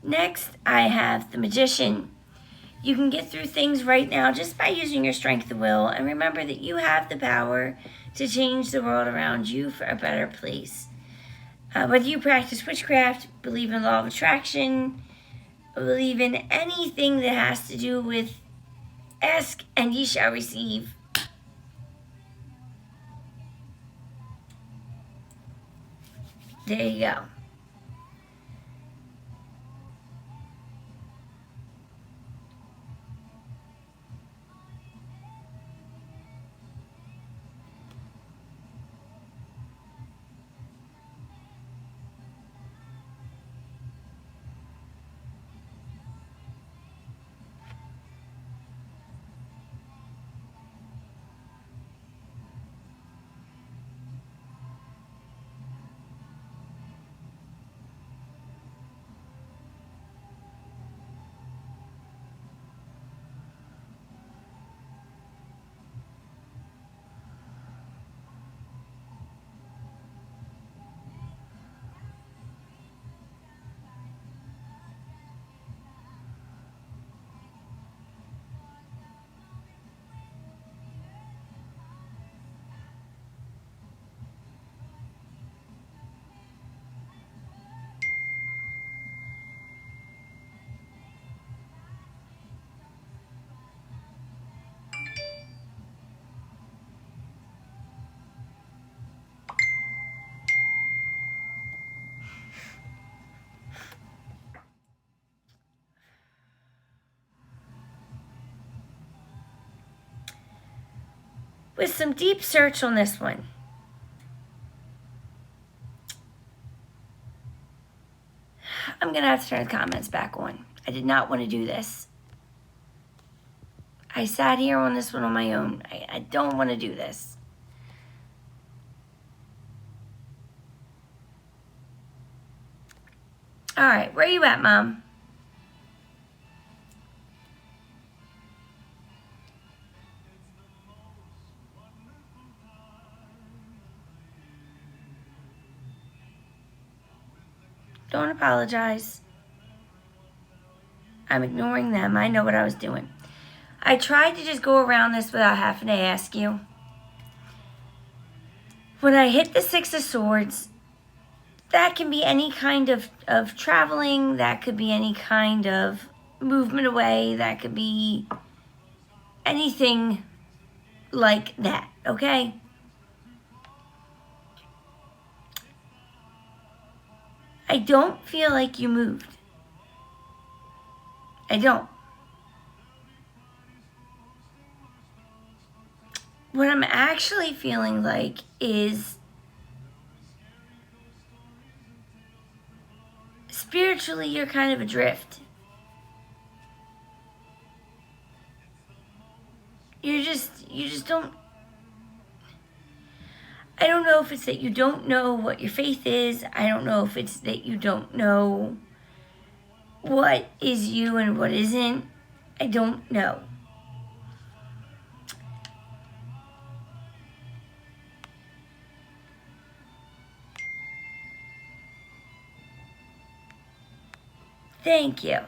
Next, I have the Magician. You can get through things right now just by using your strength of will, and remember that you have the power to change the world around you for a better place. Whether you practice witchcraft, believe in law of attraction, believe in anything that has to do with ask and ye shall receive. There you go. With some deep search on this one, I'm going to have to turn the comments back on. I did not want to do this. I sat here on this one on my own. I don't want to do this. All right, where are you at, Mom? Don't apologize. I'm ignoring them. I know what I was doing. I tried to just go around this without having to ask you. When I hit the Six of Swords, that can be any kind of traveling. That could be any kind of movement away. That could be anything like that, okay? I don't feel like you moved. I don't. What I'm actually feeling like is spiritually you're kind of adrift. You just don't. I don't know if it's that you don't know what your faith is. I don't know if it's that you don't know what is you and what isn't. I don't know. Thank you.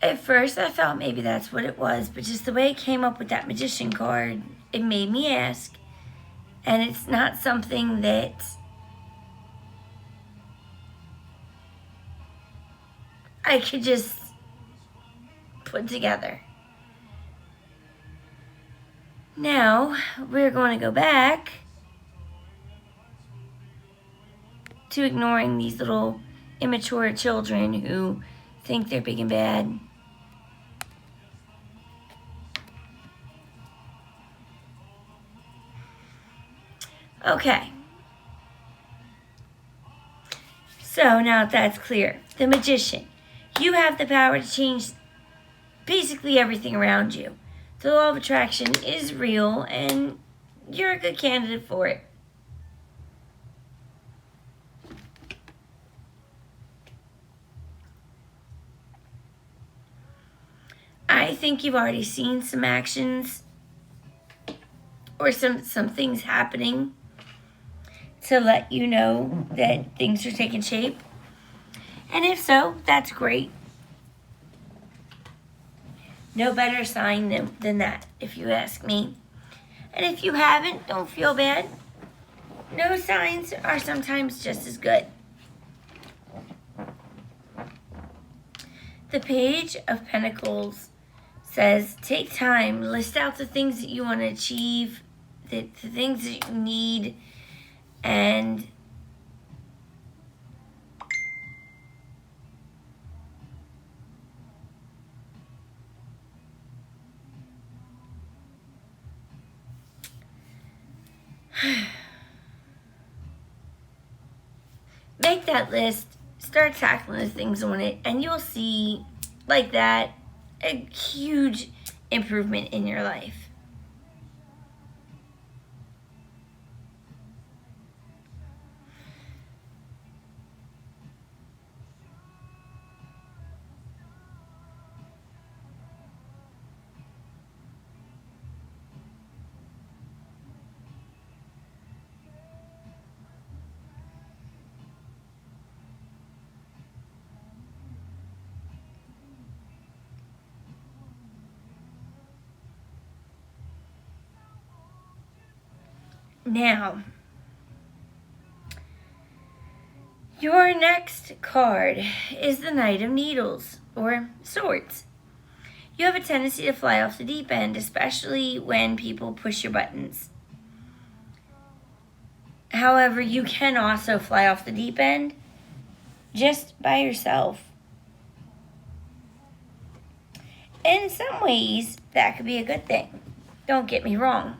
At first, I thought maybe that's what it was, but just the way it came up with that Magician card, it made me ask. And it's not something that I could just put together. Now, we're going to go back to ignoring these little immature children who think they're big and bad. Okay. So now that's clear. The Magician. You have the power to change basically everything around you. The law of attraction is real and you're a good candidate for it. I think you've already seen some actions or some things happening to let you know that things are taking shape? And if so, that's great. No better sign than that, if you ask me. And if you haven't, don't feel bad. No signs are sometimes just as good. The Page of Pentacles says, take time, list out the things that you want to achieve, the things that you need, and make that list, start tackling the things on it, and you'll see, like that, a huge improvement in your life. Now, your next card is the Knight of Needles, or Swords. You have a tendency to fly off the deep end, especially when people push your buttons. However, you can also fly off the deep end just by yourself. In some ways, that could be a good thing. Don't get me wrong.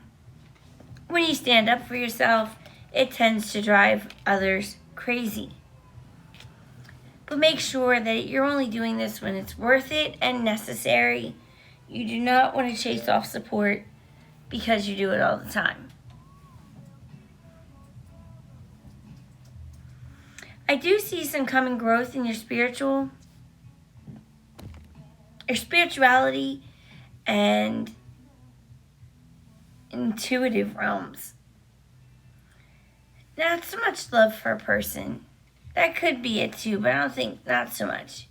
When you stand up for yourself, it tends to drive others crazy. But make sure that you're only doing this when it's worth it and necessary. You do not want to chase off support because you do it all the time. I do see some coming growth in your spirituality and intuitive realms. Not so much love for a person. That could be it too, but I don't think, not so much.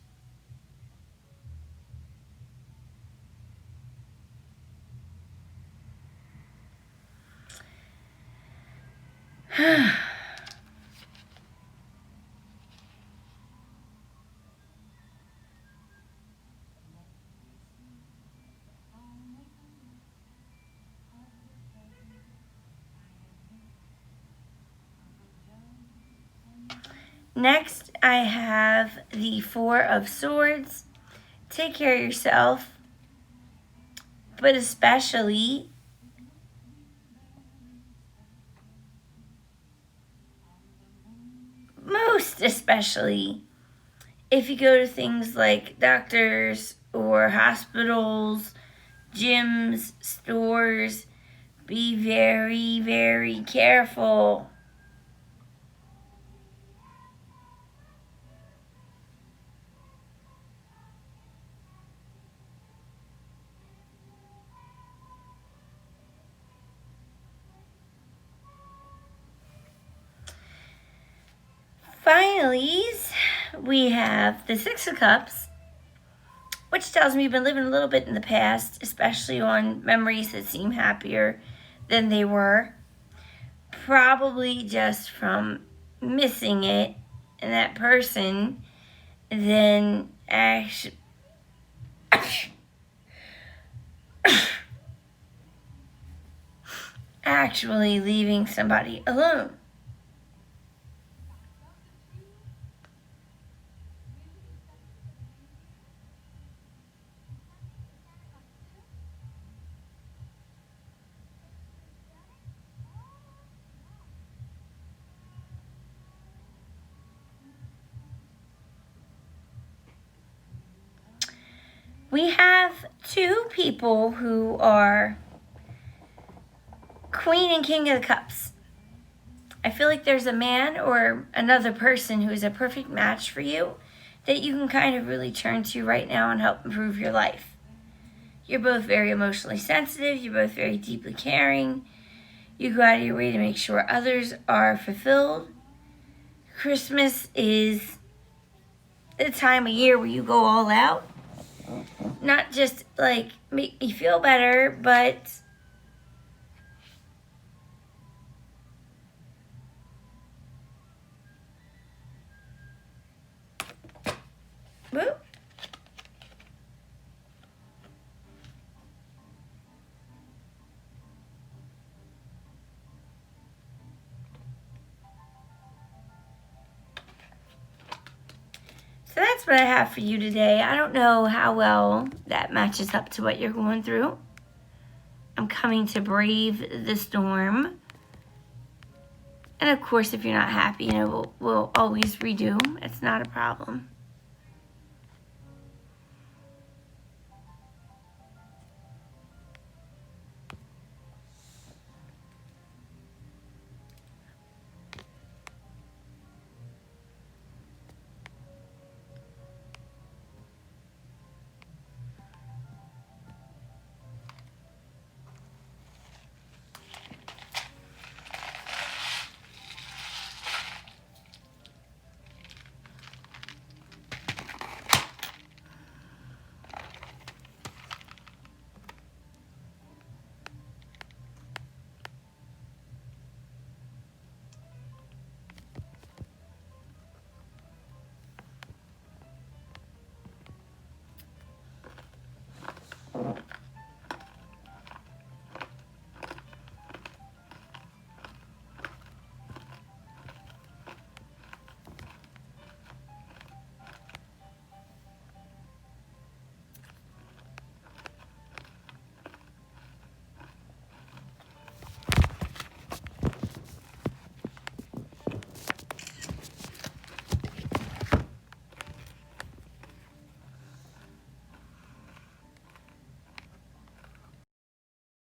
Next, I have the Four of Swords. Take care of yourself, but especially most especially if you go to things like doctors or hospitals, gyms, stores, be very, very careful. Finally, we have the Six of Cups, which tells me you've been living a little bit in the past, especially on memories that seem happier than they were. Probably just from missing it and that person, then actually leaving somebody alone. We have two people who are Queen and King of the Cups. I feel like there's a man or another person who is a perfect match for you that you can kind of really turn to right now and help improve your life. You're both very emotionally sensitive. You're both very deeply caring. You go out of your way to make sure others are fulfilled. Christmas is the time of year where you go all out. Not just like make me feel better, but whoop. So that's what I have for you today. I don't know how well that matches up to what you're going through. I'm coming to brave the storm. And of course, if you're not happy, we'll always redo. It's not a problem.